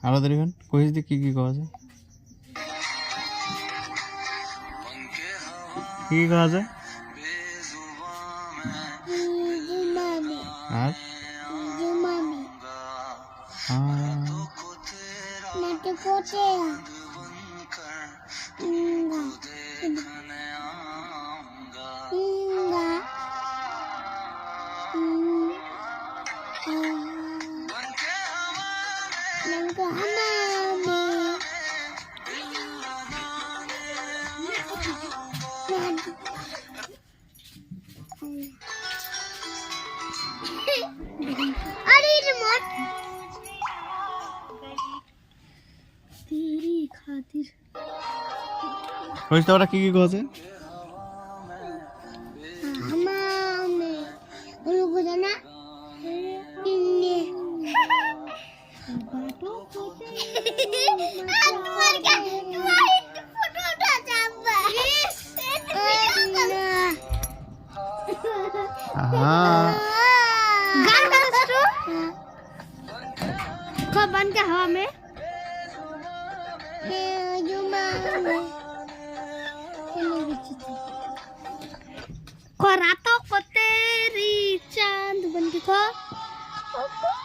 আরো দেরি হন কইস দি কি কওয়া যায় কি কওয়া যায় আর अरे रिमोट तेरी खातिर কইস তো ওরা কি কওয়া যায় हमारे बोलो बोलो ना किन्ने बातों को अंदर क्या तुम्हारी फोटो उठा जाऊंगा कब बन के हवा में को रातों को तेरी चांद बन के को